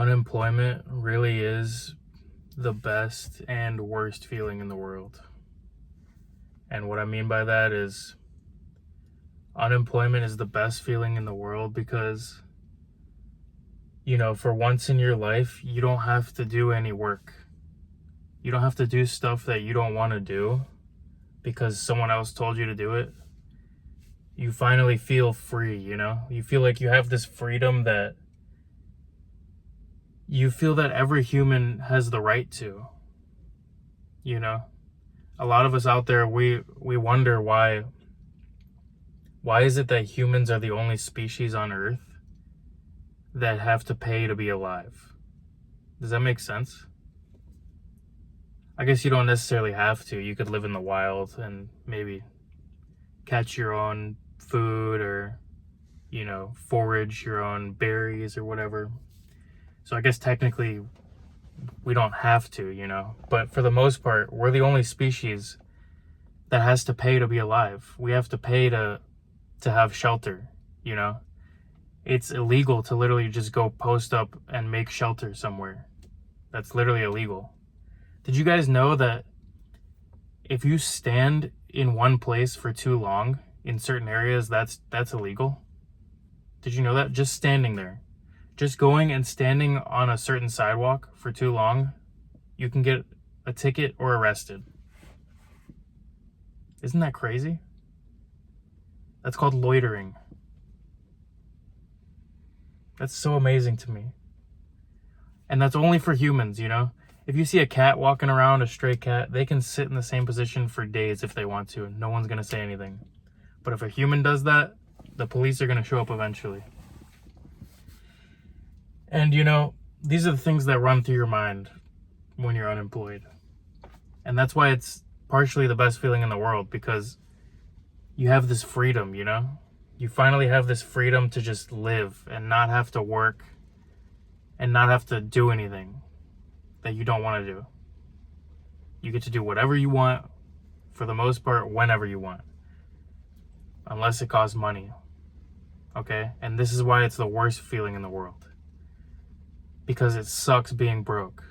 Unemployment really is the best and worst feeling in the world. And what I mean by that is unemployment is the best feeling in the world because, for once in your life, you don't have to do any work. You don't have to do stuff that you don't want to do because someone else told you to do it. You finally feel free, You feel like you have this freedom that you feel that every human has the right to. A lot of us out there, we wonder why is it that humans are the only species on Earth that have to pay to be alive? Does that make sense? I guess you don't necessarily have to. You could live in the wild and maybe catch your own food or, forage your own berries or whatever. So I guess technically we don't have to, but for the most part, we're the only species that has to pay to be alive. We have to pay to have shelter, It's illegal to literally just go post up and make shelter somewhere. That's literally illegal. Did you guys know that if you stand in one place for too long in certain areas, that's illegal? Did you know that? Just standing there. Just going and standing on a certain sidewalk for too long, you can get a ticket or arrested. Isn't that crazy? That's called loitering. That's so amazing to me. And that's only for humans, If you see a cat walking around, a stray cat, they can sit in the same position for days if they want to, and no one's going to say anything. But if a human does that, the police are going to show up eventually. And, these are the things that run through your mind when you're unemployed. And that's why it's partially the best feeling in the world, because you have this freedom, You finally have this freedom to just live and not have to work and not have to do anything that you don't want to do. You get to do whatever you want, for the most part, whenever you want. Unless it costs money. Okay? And this is why it's the worst feeling in the world. Because it sucks being broke.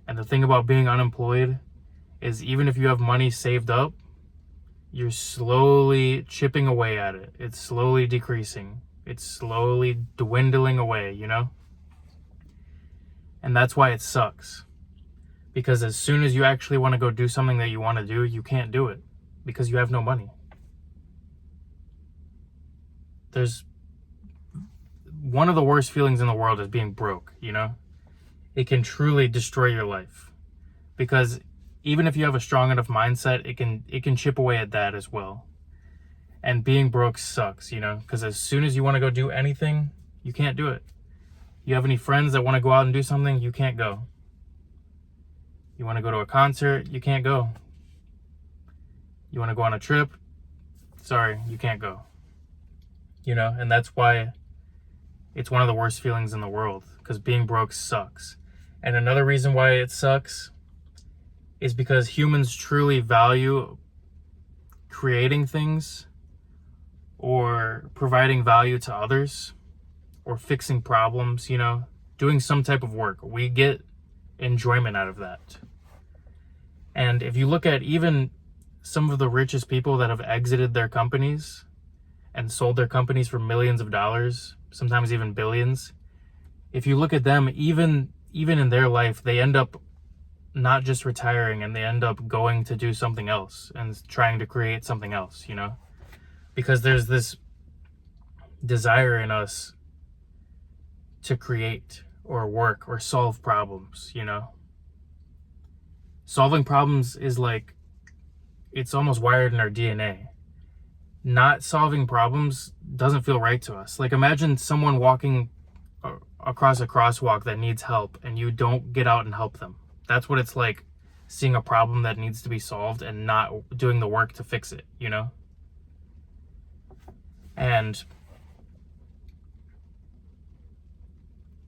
And the thing about being unemployed is even if you have money saved up, you're slowly chipping away at it. It's slowly decreasing. It's slowly dwindling away, And that's why it sucks. Because as soon as you actually want to go do something that you want to do, you can't do it because you have no money. There's one of the worst feelings in the world is being broke, It can truly destroy your life. Because even if you have a strong enough mindset, it can chip away at that as well. And being broke sucks, Because as soon as you want to go do anything, you can't do it. You have any friends that want to go out and do something, you can't go. You want to go to a concert, you can't go. You want to go on a trip, sorry, you can't go. And that's why it's one of the worst feelings in the world, because being broke sucks. And another reason why it sucks is because humans truly value creating things or providing value to others or fixing problems, doing some type of work. We get enjoyment out of that. And if you look at even some of the richest people that have exited their companies and sold their companies for millions of dollars, sometimes even billions, if you look at them, even in their life, they end up not just retiring, and they end up going to do something else and trying to create something else, Because there's this desire in us to create or work or solve problems, Solving problems is like, it's almost wired in our DNA. Not solving problems doesn't feel right to us. Like, imagine someone walking across a crosswalk that needs help and you don't get out and help them. That's what it's like seeing a problem that needs to be solved and not doing the work to fix it, And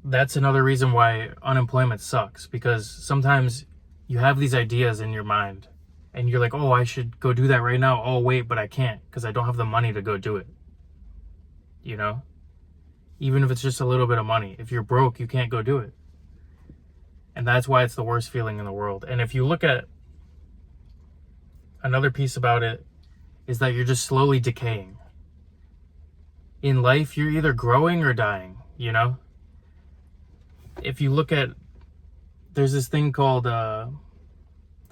that's another reason why unemployment sucks, because sometimes you have these ideas in your mind and you're like, oh, I should go do that right now. Oh, wait, but I can't because I don't have the money to go do it. even if it's just a little bit of money. If you're broke, you can't go do it. And that's why it's the worst feeling in the world. And if you look at another piece about it, is that you're just slowly decaying. In life, you're either growing or dying, you know? If you look at, there's this thing called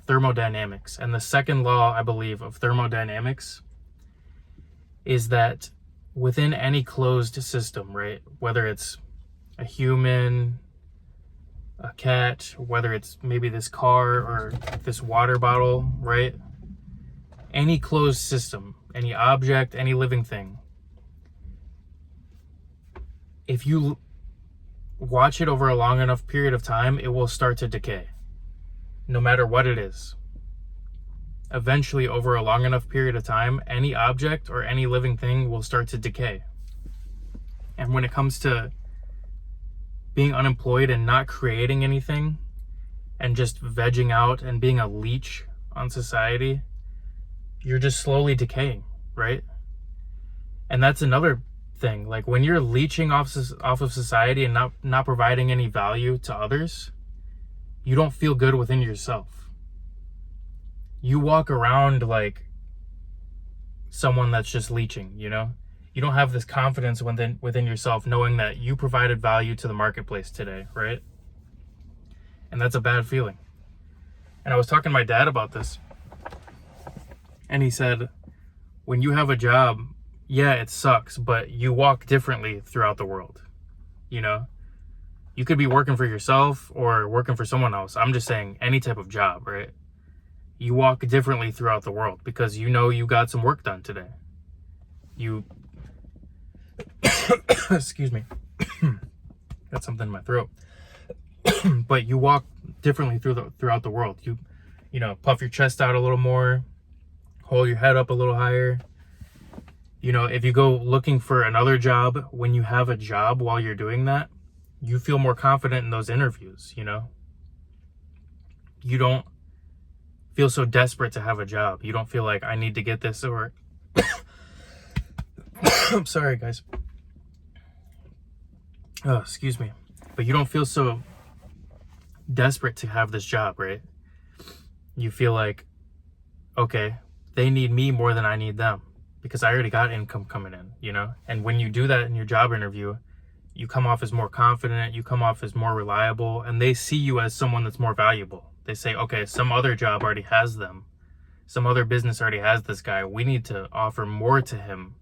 thermodynamics. And the second law, I believe, of thermodynamics is that within any closed system, right? Whether it's a human, a cat, whether it's maybe this car or this water bottle, right? Any closed system, any object, any living thing, if you watch it over a long enough period of time, it will start to decay, no matter what it is. Eventually, over a long enough period of time, any object or any living thing will start to decay. And when it comes to being unemployed and not creating anything and just vegging out and being a leech on society, you're just slowly decaying, right? And that's another thing. Like when you're leeching off of society and not providing any value to others, you don't feel good within yourself. You walk around like someone that's just leeching, you know? You don't have this confidence within yourself knowing that you provided value to the marketplace today, right? And that's a bad feeling. And I was talking to my dad about this. And he said, when you have a job, yeah, it sucks, but you walk differently throughout the world. You know? You could be working for yourself or working for someone else. I'm just saying any type of job, right? You walk differently throughout the world because you know you got some work done today. You excuse me. Got something in my throat. But you walk differently throughout the world. You know, puff your chest out a little more, hold your head up a little higher. You know, if you go looking for another job, when you have a job while you're doing that, you feel more confident in those interviews, you know? You don't feel so desperate to have a job. You don't feel like I need to get this or I'm sorry, guys. Oh, excuse me. But you don't feel so desperate to have this job, right? You feel like, okay, they need me more than I need them because I already got income coming in, you know? And when you do that in your job interview, you come off as more confident, you come off as more reliable, and they see you as someone that's more valuable. They say, okay, some other job already has them. Some other business already has this guy. We need to offer more to him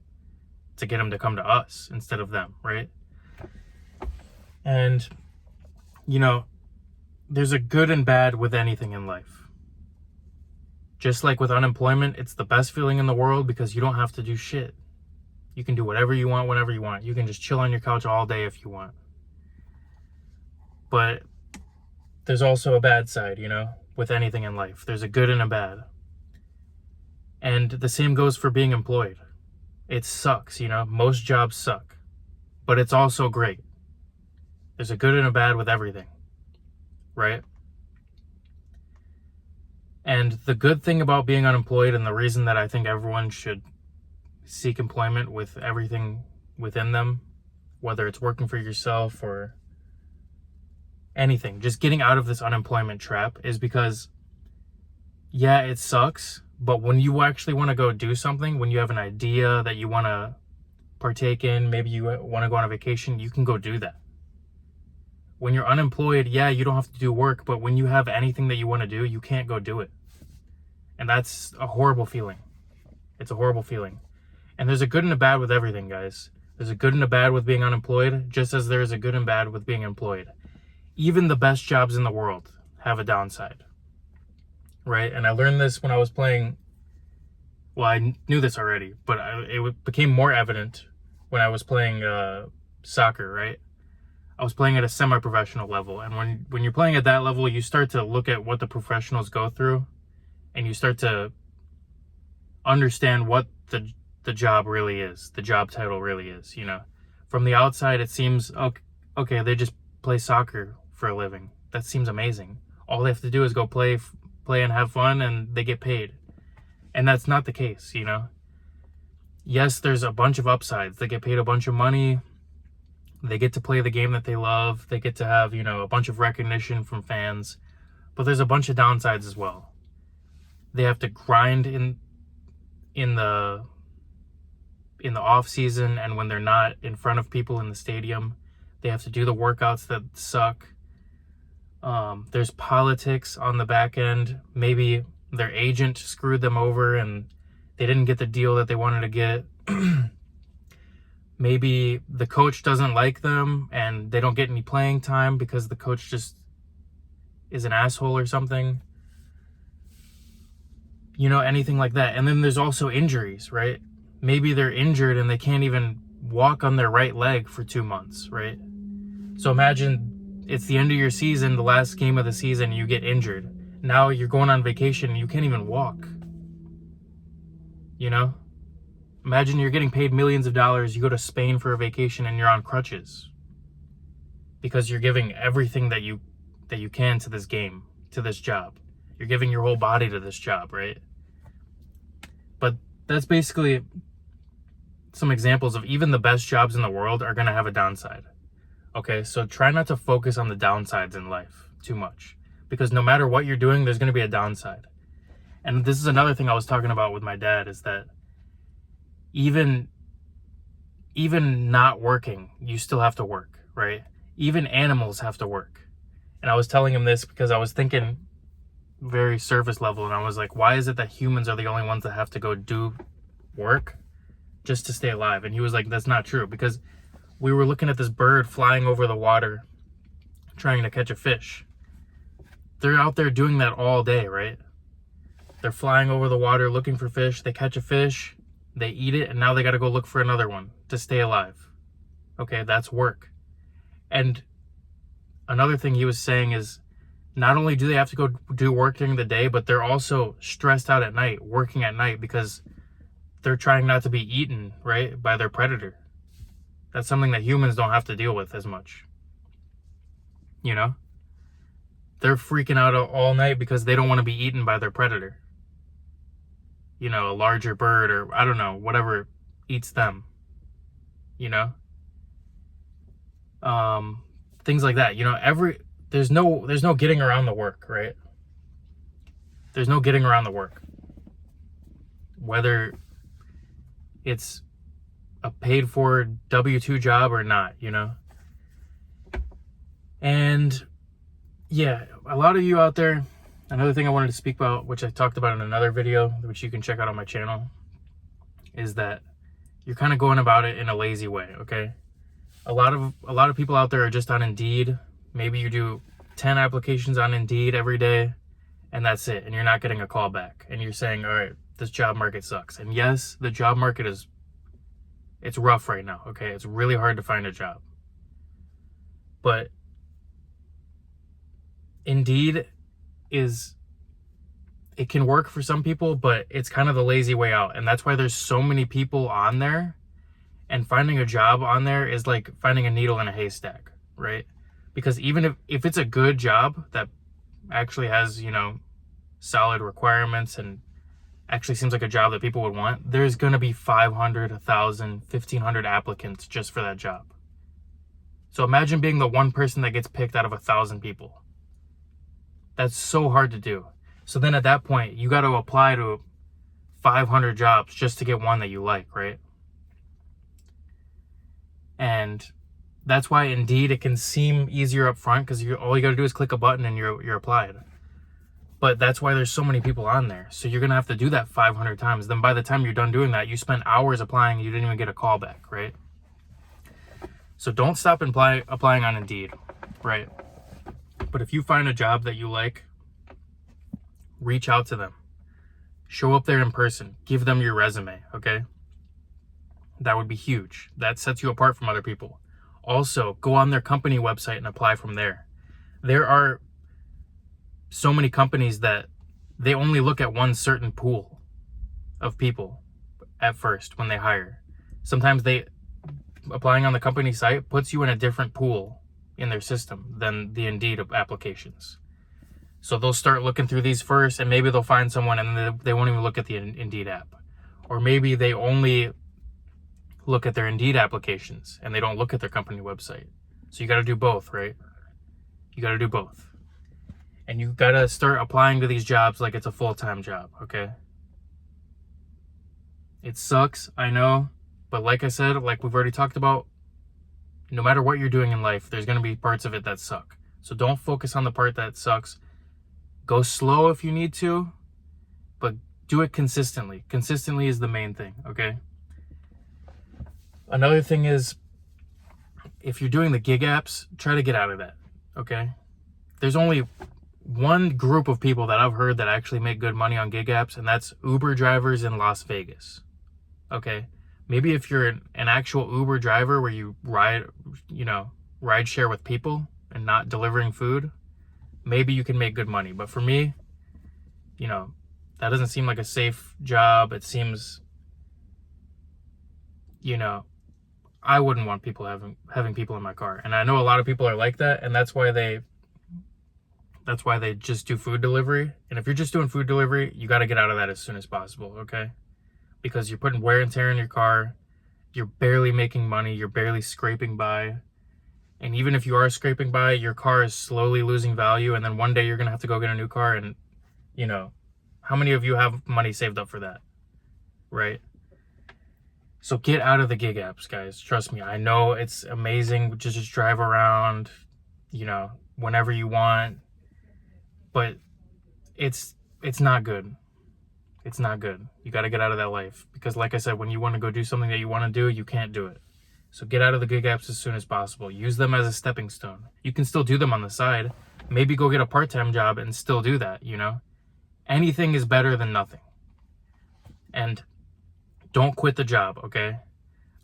to get him to come to us instead of them, right? And, you know, there's a good and bad with anything in life. Just like with unemployment, it's the best feeling in the world because you don't have to do shit. You can do whatever you want, whenever you want. You can just chill on your couch all day if you want. But there's also a bad side, you know, with anything in life. There's a good and a bad. And the same goes for being employed. It sucks, you know, most jobs suck. But it's also great. There's a good and a bad with everything, right? And the good thing about being unemployed, and the reason that I think everyone should seek employment with everything within them, whether it's working for yourself or anything, just getting out of this unemployment trap, is because, yeah, it sucks, but when you actually want to go do something, when you have an idea that you want to partake in, maybe you want to go on a vacation, you can go do that. When you're unemployed, yeah, you don't have to do work, but when you have anything that you want to do, you can't go do it. And that's a horrible feeling. It's a horrible feeling. And there's a good and a bad with everything, guys. There's a good and a bad with being unemployed, just as there's a good and bad with being employed. Even the best jobs in the world have a downside, right? And I learned this when I was playing, well, I knew this already, but it became more evident when I was playing soccer, right? I was playing at a semi-professional level. And when you're playing at that level, you start to look at what the professionals go through, and you start to understand what the job really is, the job title really is, you know. From the outside, it seems, okay, they just play soccer for a living. That seems amazing. All they have to do is go play and have fun, and they get paid. And that's not the case, you know. Yes, there's a bunch of upsides. They get paid a bunch of money. They get to play the game that they love. They get to have, a bunch of recognition from fans. But there's a bunch of downsides as well. They have to grind in the off season, and when they're not in front of people in the stadium, they have to do the workouts that suck. There's politics on the back end. Maybe their agent screwed them over and they didn't get the deal that they wanted to get. Maybe the coach doesn't like them and they don't get any playing time because the coach just is an asshole or something. Anything like that. And then there's also injuries, right? Maybe they're injured and they can't even walk on their right leg for 2 months, right? So imagine it's the end of your season, the last game of the season, you get injured. Now you're going on vacation and you can't even walk. Imagine you're getting paid millions of dollars, you go to Spain for a vacation and you're on crutches. Because you're giving everything that you can to this game, to this job. You're giving your whole body to this job, right? But that's basically some examples of even the best jobs in the world are going to have a downside. Okay, so try not to focus on the downsides in life too much. Because no matter what you're doing, there's going to be a downside. And this is another thing I was talking about with my dad, is that even not working, you still have to work, right? Even animals have to work. And I was telling him this because I was thinking very surface level, and I was like, why is it that humans are the only ones that have to go do work just to stay alive? And he was like, that's not true, because we were looking at this bird flying over the water trying to catch a fish. They're out there doing that all day, right? They're flying over the water looking for fish. They catch a fish, they eat it, and now they got to go look for another one to stay alive. Okay, that's work. And another thing he was saying is, not only do they have to go do work during the day, but they're also stressed out at night, working at night, because they're trying not to be eaten, right, by their predator. That's something that humans don't have to deal with as much. They're freaking out all night because they don't want to be eaten by their predator. A larger bird, or I don't know, whatever eats them. Things like that. There's no getting around the work, right? There's no getting around the work. Whether it's a paid for W-2 job or not, And yeah, a lot of you out there, another thing I wanted to speak about, which I talked about in another video, which you can check out on my channel, is that you're kind of going about it in a lazy way, okay? A lot of people out there are just on Indeed. Maybe you do 10 applications on Indeed every day, and that's it, and you're not getting a call back. And you're saying, all right, this job market sucks. And yes, the job market it's rough right now, okay? It's really hard to find a job. But Indeed it can work for some people, but it's kind of the lazy way out. And that's why there's so many people on there, and finding a job on there is like finding a needle in a haystack, right? Because even if it's a good job that actually has, solid requirements and actually seems like a job that people would want, there's going to be 500, 1,000, 1,500 applicants just for that job. So imagine being the one person that gets picked out of 1,000 people. That's so hard to do. So then at that point, you got to apply to 500 jobs just to get one that you like, right? And that's why Indeed, it can seem easier up front, because all you got to do is click a button and you're applied. But that's why there's so many people on there. So you're going to have to do that 500 times. Then by the time you're done doing that, you spent hours applying and you didn't even get a call back, right? So don't stop applying on Indeed, right? But if you find a job that you like, reach out to them. Show up there in person. Give them your resume, okay? That would be huge. That sets you apart from other people. Also, go on their company website and apply from there. There are so many companies that they only look at one certain pool of people at first when they hire. Sometimes applying on the company site puts you in a different pool in their system than the Indeed applications. So they'll start looking through these first, and maybe they'll find someone and they won't even look at the Indeed app. Or maybe they only look at their Indeed applications and they don't look at their company website. So you got to do both, right? You got to do both. And you got to start applying to these jobs like it's a full-time job, okay? It sucks, I know. But like I said, like we've already talked about, no matter what you're doing in life, there's going to be parts of it that suck. So don't focus on the part that sucks. Go slow if you need to, but do it consistently. Consistency is the main thing, okay? Another thing is, if you're doing the gig apps, try to get out of that, okay? There's only one group of people that I've heard that actually make good money on gig apps, and that's Uber drivers in Las Vegas, okay? Maybe if you're an actual Uber driver where you ride share with people and not delivering food, maybe you can make good money. But for me, that doesn't seem like a safe job. It seems, I wouldn't want people having people in my car. And I know a lot of people are like that, and that's why they just do food delivery. And if you're just doing food delivery, you got to get out of that as soon as possible, okay? Because you're putting wear and tear in your car. You're barely making money. You're barely scraping by. And even if you are scraping by, your car is slowly losing value. And then one day you're going to have to go get a new car. And, how many of you have money saved up for that? Right? So get out of the gig apps, guys. Trust me. I know it's amazing to just drive around, whenever you want. But it's not good. It's not good. You got to get out of that life. Because like I said, when you want to go do something that you want to do, you can't do it. So get out of the gig apps as soon as possible. Use them as a stepping stone. You can still do them on the side. Maybe go get a part-time job and still do that, Anything is better than nothing. And don't quit the job, okay?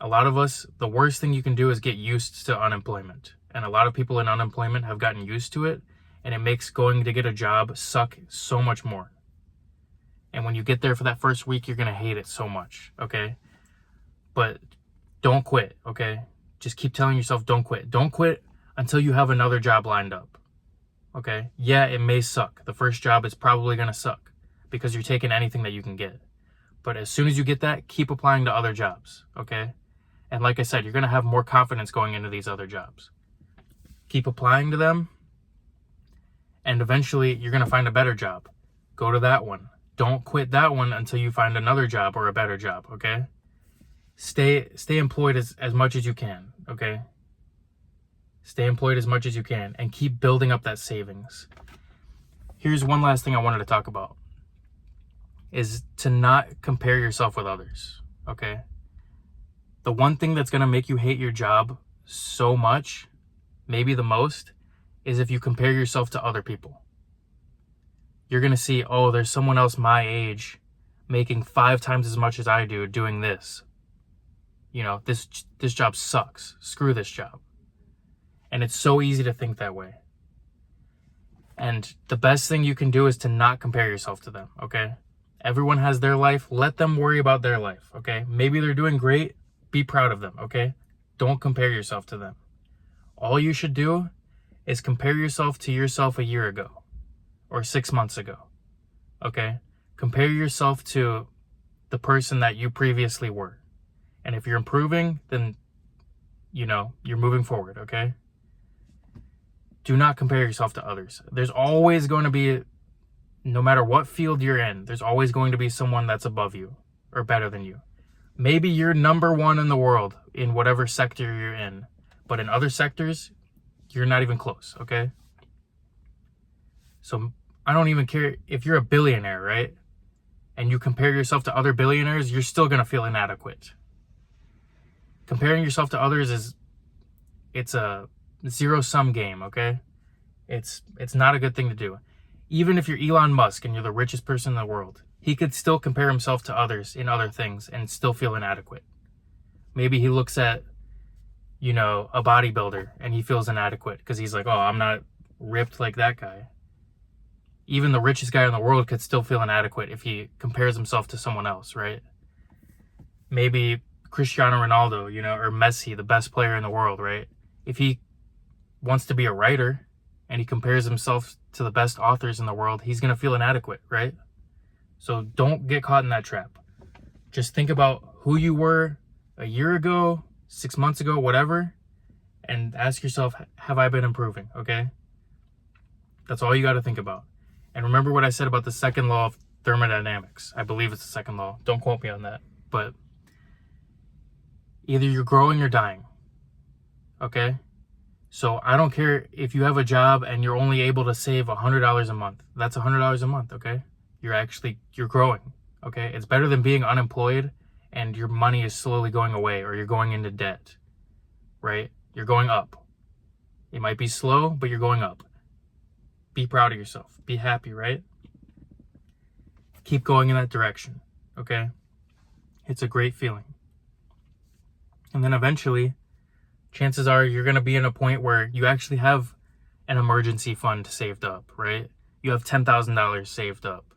A lot of us, the worst thing you can do is get used to unemployment. And a lot of people in unemployment have gotten used to it. And it makes going to get a job suck so much more. And when you get there for that first week, you're going to hate it so much, okay? But don't quit, okay? Just keep telling yourself, don't quit. Don't quit until you have another job lined up, okay? Yeah, it may suck. The first job is probably going to suck because you're taking anything that you can get. But as soon as you get that, keep applying to other jobs, okay? And like I said, you're going to have more confidence going into these other jobs. Keep applying to them, and eventually you're going to find a better job. Go to that one. Don't quit that one until you find another job or a better job, okay? Stay employed as much as you can, okay? Stay employed as much as you can and keep building up that savings. Here's one last thing I wanted to talk about, is to not compare yourself with others, okay? The one thing that's going to make you hate your job so much, maybe the most, is if you compare yourself to other people. You're going to see, oh, there's someone else my age making 5 times as much as I do doing this. This job sucks. Screw this job. And it's so easy to think that way. And the best thing you can do is to not compare yourself to them, okay? Everyone has their life. Let them worry about their life, okay? Maybe they're doing great. Be proud of them, okay? Don't compare yourself to them. All you should do is compare yourself to yourself a year ago or 6 months ago, okay? Compare yourself to the person that you previously were. And if you're improving, then, you're moving forward, okay? Do not compare yourself to others. There's always going to be, no matter what field you're in, there's always going to be someone that's above you or better than you. Maybe you're number 1 in the world in whatever sector you're in, but in other sectors, you're not even close, okay? So I don't even care if you're a billionaire, right? And you compare yourself to other billionaires, you're still going to feel inadequate. Comparing yourself to others it's a zero-sum game, okay? It's not a good thing to do. Even if you're Elon Musk and you're the richest person in the world, he could still compare himself to others in other things and still feel inadequate. Maybe he looks at, a bodybuilder and he feels inadequate because he's like, oh, I'm not ripped like that guy. Even the richest guy in the world could still feel inadequate if he compares himself to someone else, right? Maybe Cristiano Ronaldo, or Messi, the best player in the world, right? If he wants to be a writer and he compares himself to the best authors in the world, he's going to feel inadequate, right? So don't get caught in that trap. Just think about who you were a year ago, 6 months ago, whatever, and ask yourself, have I been improving? Okay? That's all you got to think about. And remember what I said about the second law of thermodynamics. I believe it's the second law. Don't quote me on that. But either you're growing or dying. Okay? So I don't care if you have a job and you're only able to save $100 a month. That's $100 a month, okay? You're growing, okay? It's better than being unemployed and your money is slowly going away or you're going into debt, right? You're going up. It might be slow, but you're going up. Be proud of yourself. Be happy, right? Keep going in that direction, okay? It's a great feeling. And then eventually, chances are you're going to be in a point where you actually have an emergency fund saved up, right? You have $10,000 saved up.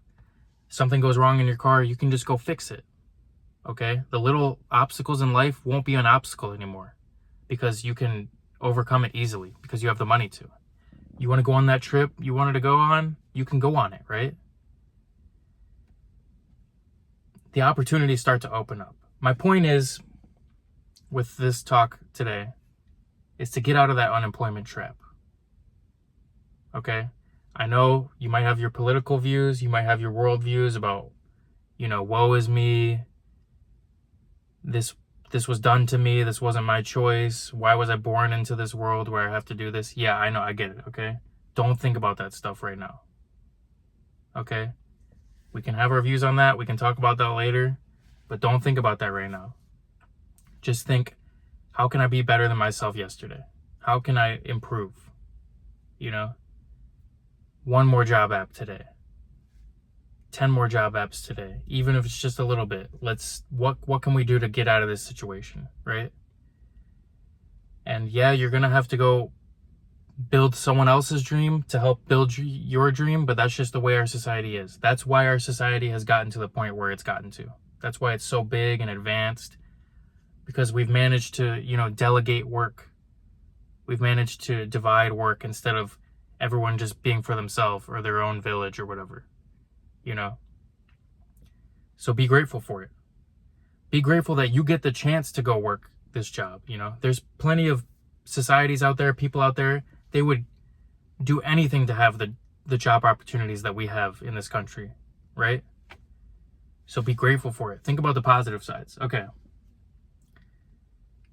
Something goes wrong in your car, you can just go fix it, okay? The little obstacles in life won't be an obstacle anymore because you can overcome it easily because you have the money to. You want to go on that trip you wanted to go on, you can go on it, right? The opportunities start to open up. My point is, with this talk today, is to get out of that unemployment trap. Okay? I know you might have your political views, you might have your world views about, woe is me, this was done to me, this wasn't my choice, why was I born into this world where I have to do this? Yeah, I know, I get it, okay? Don't think about that stuff right now. Okay? We can have our views on that, we can talk about that later, but don't think about that right now. Just think, how can I be better than myself yesterday? How can I improve? One more job app today. 10 more job apps today. Even if it's just a little bit. What can we do to get out of this situation, right? And yeah, you're going to have to go build someone else's dream to help build your dream, but that's just the way our society is. That's why our society has gotten to the point where it's gotten to. That's why it's so big and advanced. Because we've managed to, delegate work. We've managed to divide work instead of everyone just being for themselves or their own village or whatever, So be grateful for it. Be grateful that you get the chance to go work this job, There's plenty of societies out there, people out there, they would do anything to have the job opportunities that we have in this country, right? So be grateful for it. Think about the positive sides. Okay.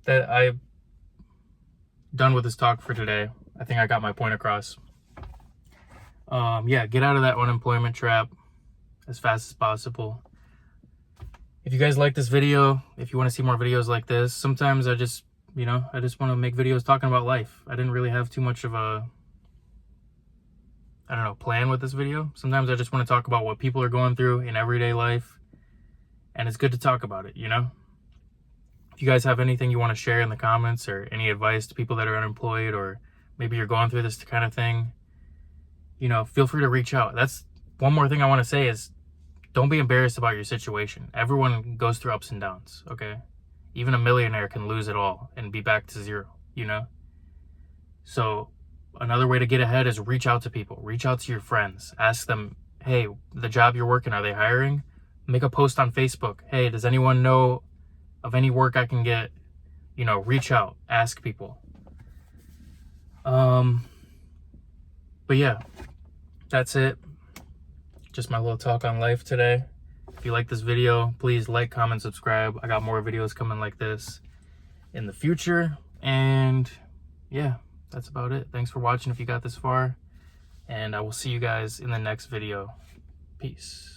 That I'm done with this talk for today. I think I got my point across. Get out of that unemployment trap as fast as possible. If you guys like this video, if you want to see more videos like this, sometimes I just want to make videos talking about life. I didn't really have too much of a, plan with this video. Sometimes I just want to talk about what people are going through in everyday life. And it's good to talk about it, If you guys have anything you want to share in the comments or any advice to people that are unemployed or maybe you're going through this kind of thing, feel free to reach out. That's one more thing I want to say is don't be embarrassed about your situation. Everyone goes through ups and downs, okay? Even a millionaire can lose it all and be back to zero, So another way to get ahead is reach out to people. Reach out to your friends. Ask them, hey, the job you're working, are they hiring? Make a post on Facebook. Hey, does anyone know of any work I can get? Reach out, ask people. But yeah, that's it. Just my little talk on life today. If you like this video, please like, comment, subscribe. I got more videos coming like this in the future. And yeah, that's about it. Thanks for watching if you got this far. And I will see you guys in the next video. Peace.